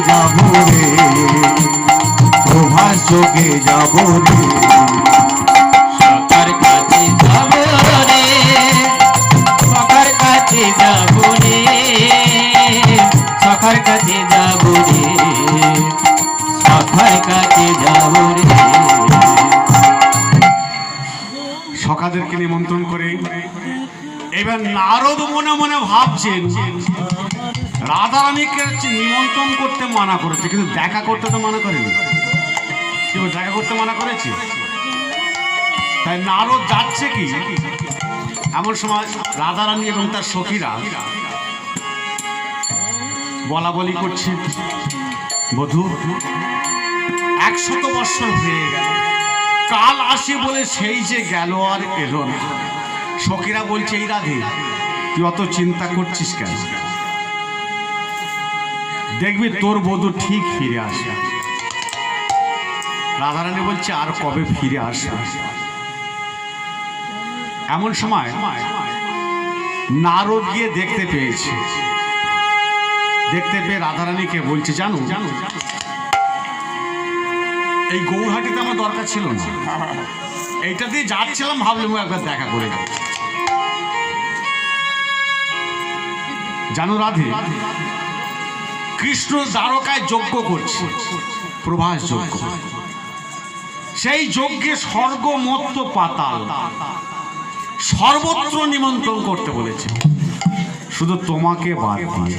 যাব রে, প্রভাস যোগে যাব রে, সখার কাছে যাব রে, সখার কাছে যাব রে, সখার কাছে যাব রে, সখার কাছে যাব রে। সখাদেরকে নিমন্ত্রণ করে এবার নারদ মনে মনে ভাবছেন রাধারানীকে নিমন্ত্রণ করতে মানা করেছে, কিন্তু দেখা করতে তো মানা করেনি। কেউ দেখা করতে মানা করেছে? তাই নারদ যাচ্ছে কি এমন সময় রাধারানী এবং তার সখীরা বলা বলি করছে, বধূ 100 বৎসর হয়ে গেল, কাল আসে বলে সেই যে গেল আর এলো না। সখীরা বলছে, এই রাধে তুই অত চিন্তা করছিস কেন? দেখবি তোর বধূ ঠিক ফিরে আসে। রাধারানী বলছে, আর কবে ফিরে আসে? এমন সময় নারদ গিয়ে দেখতে পেয়েছে, দেখতে পেয়ে রাধারানীকে বলছে, জানো এই গৌরহাটিতে আমার দরকার ছিল না, এইটা দিয়ে যাচ্ছিলাম, ভাবলাম একবার দেখা করে যাও। জানো রাধে, কৃষ্ণ দ্বারকায় যজ্ঞ করছে, প্রভাস যজ্ঞ। সেই যজ্ঞে স্বর্গ মর্ত্য পাতাল সর্বত্র নিমন্ত্রণ করতে বলেছে, শুধু তোমাকে বাদ দিয়ে।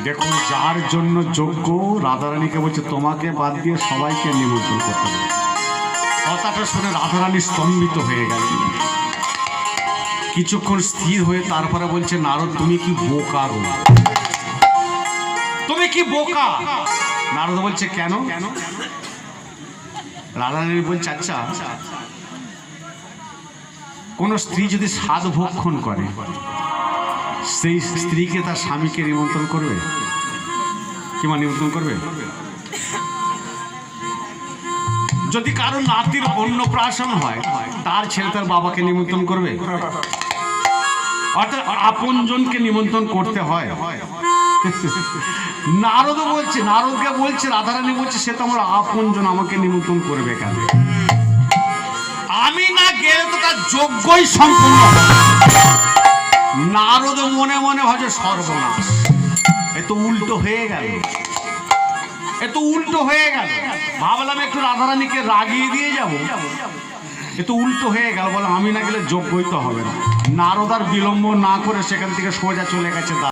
দেখুন, যার জন্য যজ্ঞ, রাধারানীকে বলছে তোমাকে বাদ দিয়ে সবাইকে নিমন্ত্রণ করতে হবে। কথাটা শুনে রাধারানী স্তম্ভিত হয়ে গেল, কিছুক্ষণ স্থির হয়ে তারপরে বলছে, নারদ তুমি কি বোকা গো, তুমি কি বোকা? নারদ বলছে, কেন? রাধারানী বলছে, আচ্ছা কোন স্ত্রী যদি স্বাদ ভক্ষণ করে, সেই স্ত্রীকে তার স্বামীকে নিমন্ত্রণ করবে? কিংবা নিমন্ত্রণ করবে? যদি কারো নাতির অন্নপ্রাশন হয়, তার ছেলে তার বাবাকে নিমন্ত্রণ করবে? অর্থাৎ আপনজনকে নিমন্ত্রণ করতে হয়। নারদ বলছে, নারদকে বলছে, রাধারানী বলছে, সে তো আমার আপনজন, আমাকে নিমন্ত্রণ করবে কেন? আমি না গেলে তো তার যোগ্যই সম্পূর্ণ। নারদ মনে মনে ভাবে, সর্বনাশ, এ তো উল্টো হয়ে গেল, এ তো উল্টো হয়ে গেল। ভাবলাম একটু রাধারানীকে রাগিয়ে দিয়ে যাব, এ তো উল্টো হয়ে গেল। বলে আমি না গেলে যোগ্যই তো হবে না। নারদ আর বিলম্ব না করে সেখান থেকে সোজা চলে গেছে